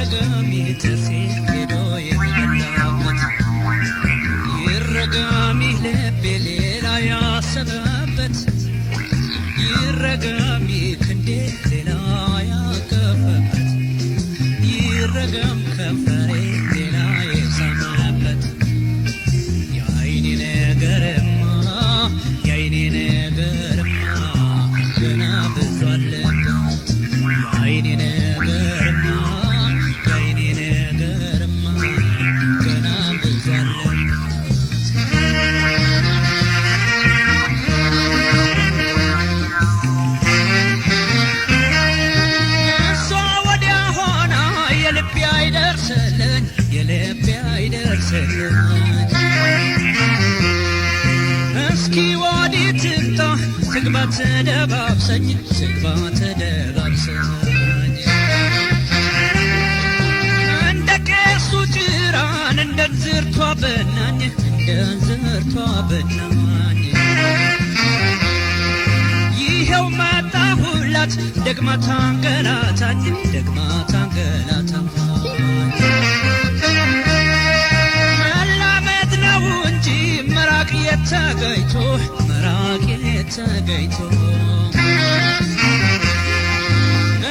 ይረገም ጥርሴ ሄዶ የበላበት ይረገም ልቤ ሌላ ያሰበበት ይረገም ክንዴ ሌላ ያቀፈበት ይረገም ከንፈሬ ሌላ የሳመበት የዓይኔ ነገርማ የዓይኔ ነገርማ ገና ብዙ አለበት የዓይኔ ነገርማ የዓይኔ ነገርማ ገና ብዙ አለበት እሷ ወዲያ ሆና የልቤ አይደርስልኝ የልቤ አይደርስልኝ እስኪ ወዲህ ትምጣ ትግባ ተደባብሰኝ ትግባ ተደባብሰኝ እንደ ቄሱ ጭራን እንደ እንዝርቷ በናኝ እንደ እንዝርቷ በናኝ ይኸው መጣሁላት ደግማ ታንገላታኝ ደግማ ታንገላታኝ መላመድ ነው እንጂ መራቅ የተገይቶ መራቅ የተገይቶ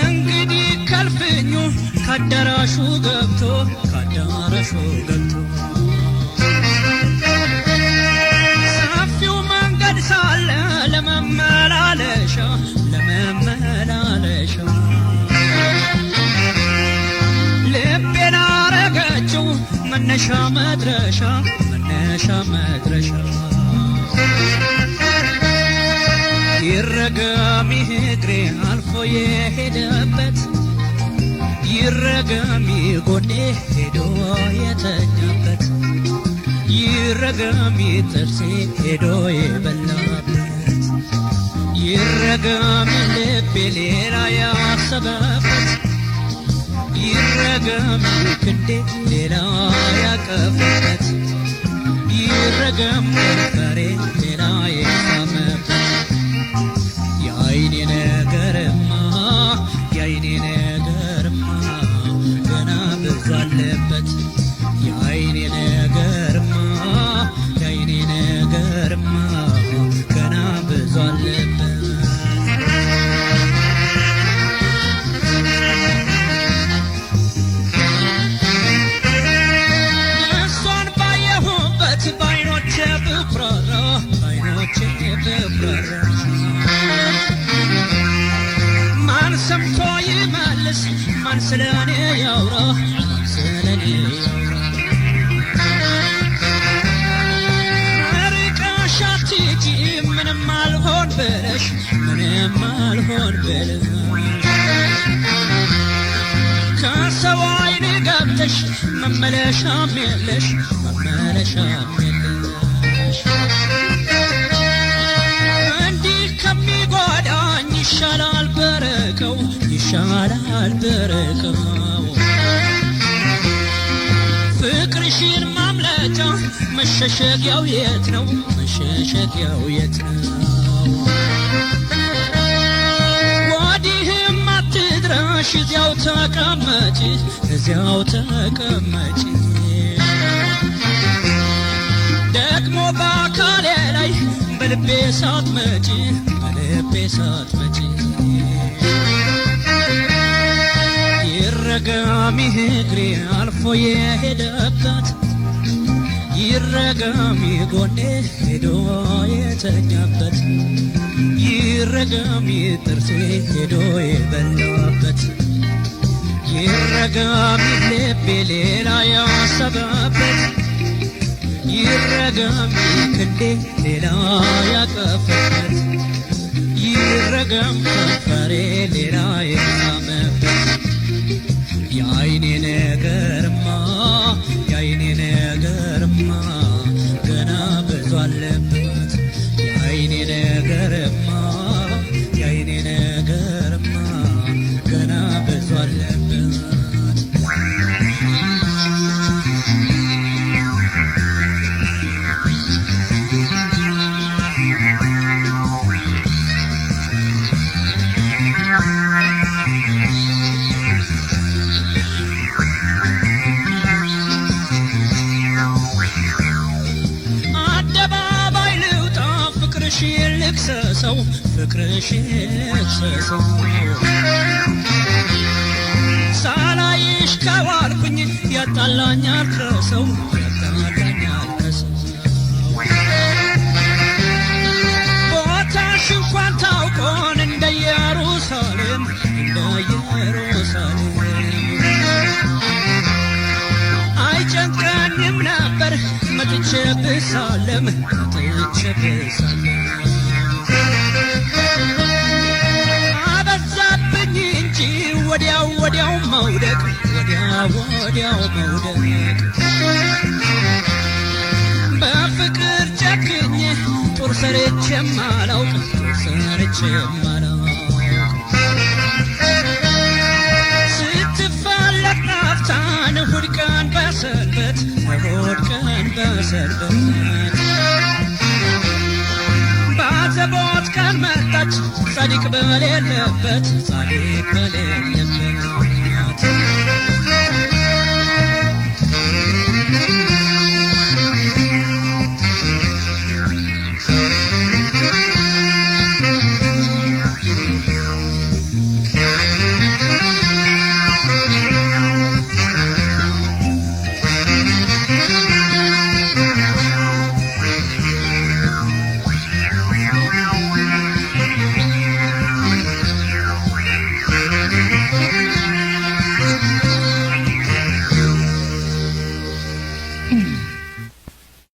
እንግዲህ ከልፍኙ ካዳራሹ ገብቶ ካዳራሹ ገብቶ ሰፊው መንገድ ሳለ ለመመላለሻ ለመመላለሻ ልቤን አረገችው መነሻ መድረሻ መነሻ መድረሻ ይረገም እግሬ አልፎ የሄደበት ይረገም ጎኔ ሄዶ የተኛበት ይረገም ጥርሴ ሄዶ የበላበት ይረገም ልቤ ሌላ ያሰበበት ይረገም ክንዴ ሌላ ያቀፈበት ይረገም ከንፈሬ ሌላ የሳመበት የዓይኔ ነገርማ የዓይኔ ነገርማ ገና ብዙ አለበት የዓይኔ ነገርማ የዓይኔ ነገርማ ገና ብዙ አለበት እሷን ባየሁበት በዓይኖቼ ብኩራራ በዓይኖቼ ብኩራራ ማን ሰምቶ ይመልስ ማን ስለኔ ያውራ ማን ስለኔ ያውራ ርቀሽ አትሂጂ ምንም አልሆን ብለሽ ምንም አልሆን ብለሽ ከሰው ዓይን ገብተሽ መመለሻም የለሽ መመለሻም የለሽ እንዲህ ከሚጎዳኝ ይሻላል በረከው ይሻላል በረከው ፍቅርሽን ማምለጫ መሸሸጊያው የት ነው መሸሸጊያው የት ነው ወዲህም አትድረሽ እዚያው ተቀመጪ እዚያው ተቀመጪ ደግሞ በአካሌ ላይ በልቤ ሳትመጪ በልቤ ሳትመጪ ይረገም እግሬ አልፎ የሄደበት ይረገም ጎኔ ሄዶ የተኛበት ይረገም ጥርሴ ሄዶ የበላበት ይረገም ልቤ ሌላ ያሰበበት ይረገም ክንዴ ሌላ ያቀፈበት ይረገም ከንፈሬ ሌላ የሳመበት የዓይኔ ነገርማ የዓይኔ ነገርማ ገና ብዙ አለበት የዓይኔ ነገርማ የዓይኔ ነገርማ ገና ብዙ አለበት ይክሰሰው ፍቅርሽ ይክሰሰው ሳላይሽ ከዋልኩኝ ያጣላኛል ከሰው ያጣላኛል ከሰው ቦታሽ እንኳን ታውቆን እንደ ኢየሩሳሌም አይጨንቀኝም ነበር መጥቼ ብሳለም አበዛብኝ እንጂ ወዲያው ወዲያው መውደቅ ወዲያው ወዲያው መውደቅ በፍቅር ጨክኜ ጦር ሰርቼም አላውቅ ጦር ሰርቼም አላውቅ ስትፈለግ ናፍታን እሑድ ቀን በሰንበት እሑድ ቀን በሰንበት ባዘቦት ቀን መጣች ጻድቅ በሌለበት ጻድቅ በሌለበት